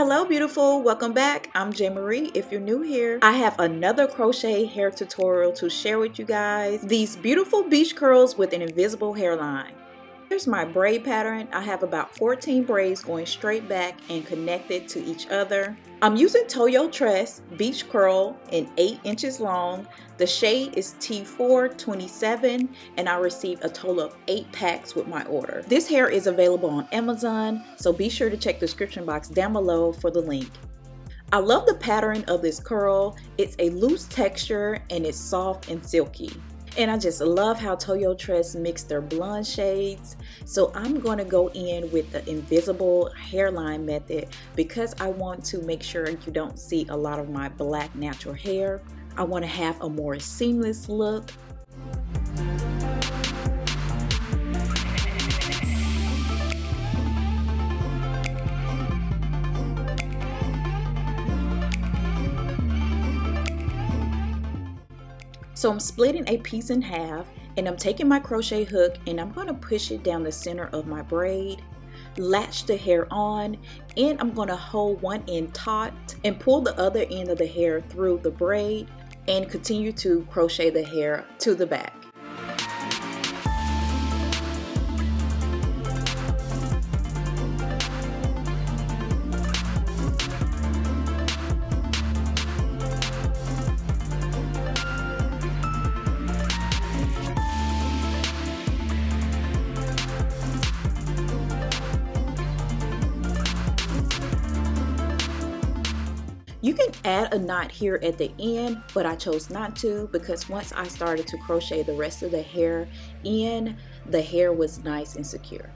Hello beautiful, welcome back. I'm J Marie. If you're new here, I have another crochet hair tutorial to share with you guys. These beautiful beach curls with an invisible hairline. Here's my braid pattern. I have about 14 braids going straight back and connected to each other. I'm using Toyotress beach curl in 8 inches long. The shade is T427 and I received a total of 8 packs with my order. This hair is available on Amazon, so be sure to check the description box down below for the link. I love the pattern of this curl. It's a loose texture and it's soft and silky. And I just love how Toyotress mixed their blonde shades. So I'm going to go in with the invisible hairline method because I want to make sure you don't see a lot of my black natural hair. I want to have a more seamless look. So I'm splitting a piece in half and I'm taking my crochet hook and I'm going to push it down the center of my braid, latch the hair on, and I'm going to hold one end taut and pull the other end of the hair through the braid and continue to crochet the hair to the back. You can add a knot here at the end, but I chose not to because once I started to crochet the rest of the hair in, the hair was nice and secure.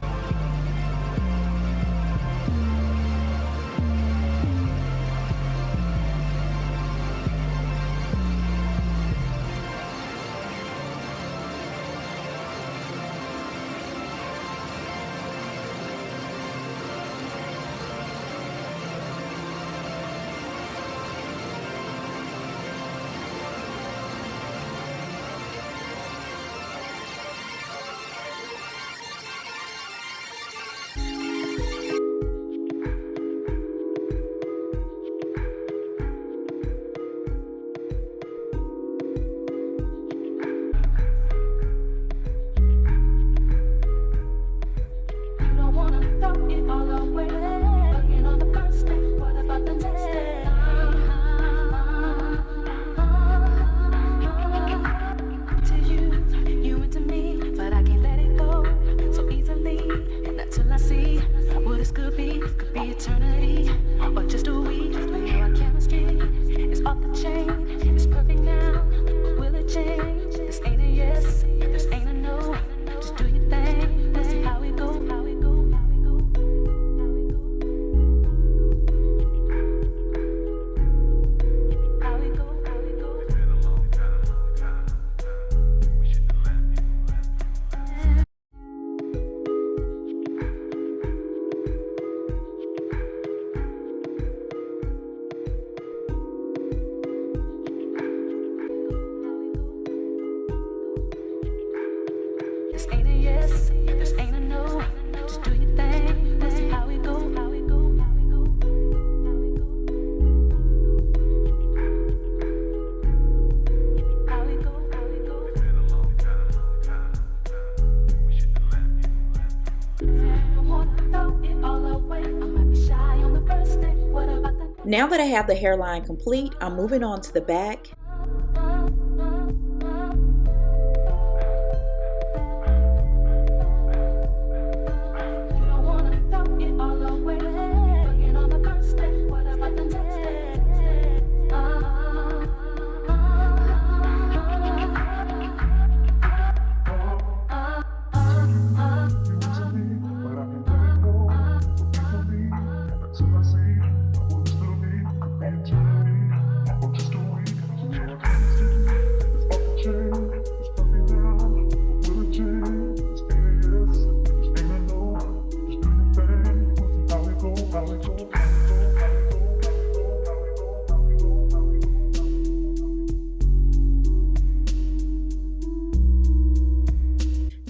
Now that I have the hairline complete, I'm moving on to the back.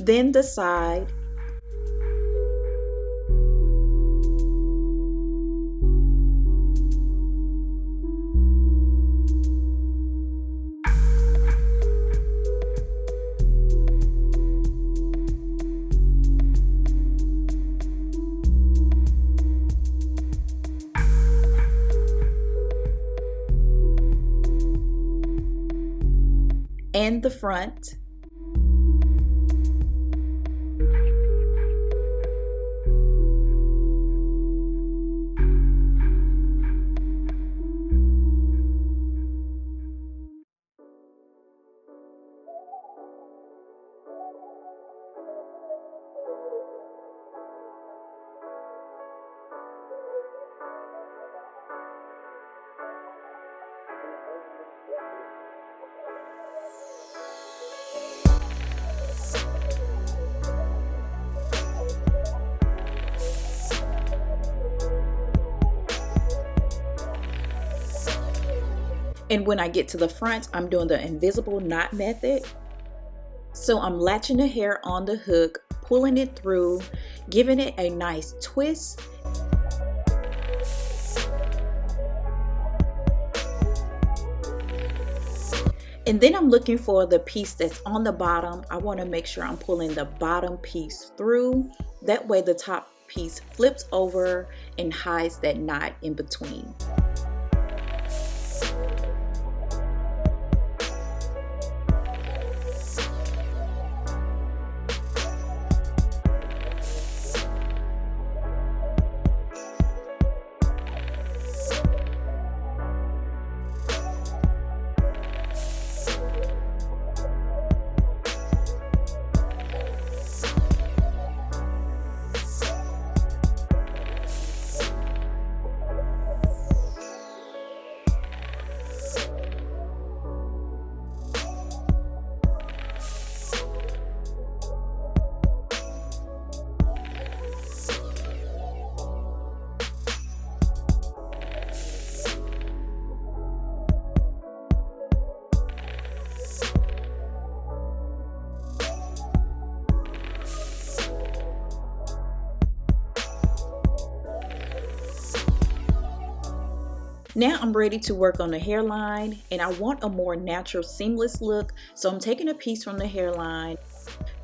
Then the side. and the front. And when I get to the front, I'm doing the invisible knot method. So I'm latching the hair on the hook, pulling it through, giving it a nice twist. And then I'm looking for the piece that's on the bottom. I want to make sure I'm pulling the bottom piece through. That way the top piece flips over and hides that knot in between. Now I'm ready to work on the hairline, and I want a more natural seamless look, so I'm taking a piece from the hairline,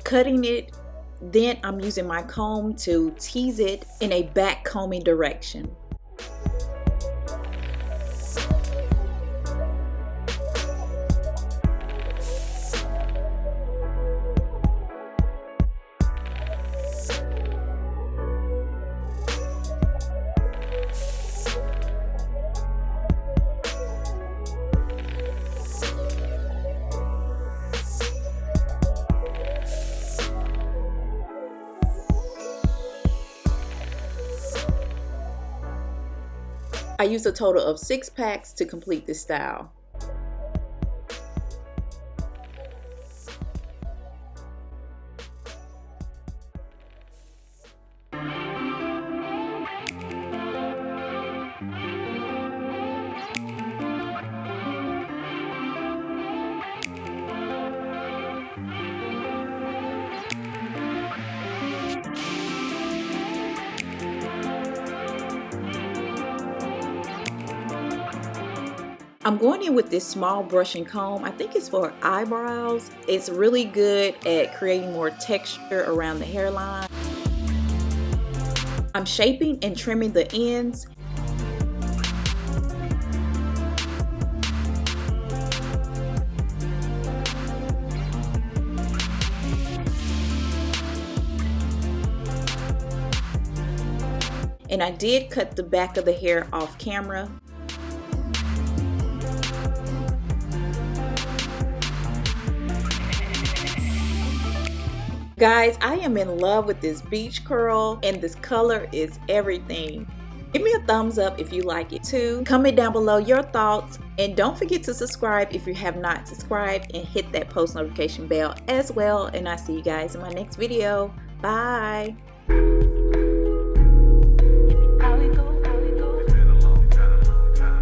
cutting it, then I'm using my comb to tease it in a back combing direction. I used a total of 6 packs to complete this style. I'm going in with this small brush and comb. I think it's for eyebrows. It's really good at creating more texture around the hairline. I'm shaping and trimming the ends. And I did cut the back of the hair off camera. Guys, I am in love with this beach curl, and this color is everything. Give me a thumbs up if you like it too. Comment down below your thoughts, and don't forget to subscribe if you have not subscribed, and hit that post notification bell as well. And I'll see you guys in my next video. Bye.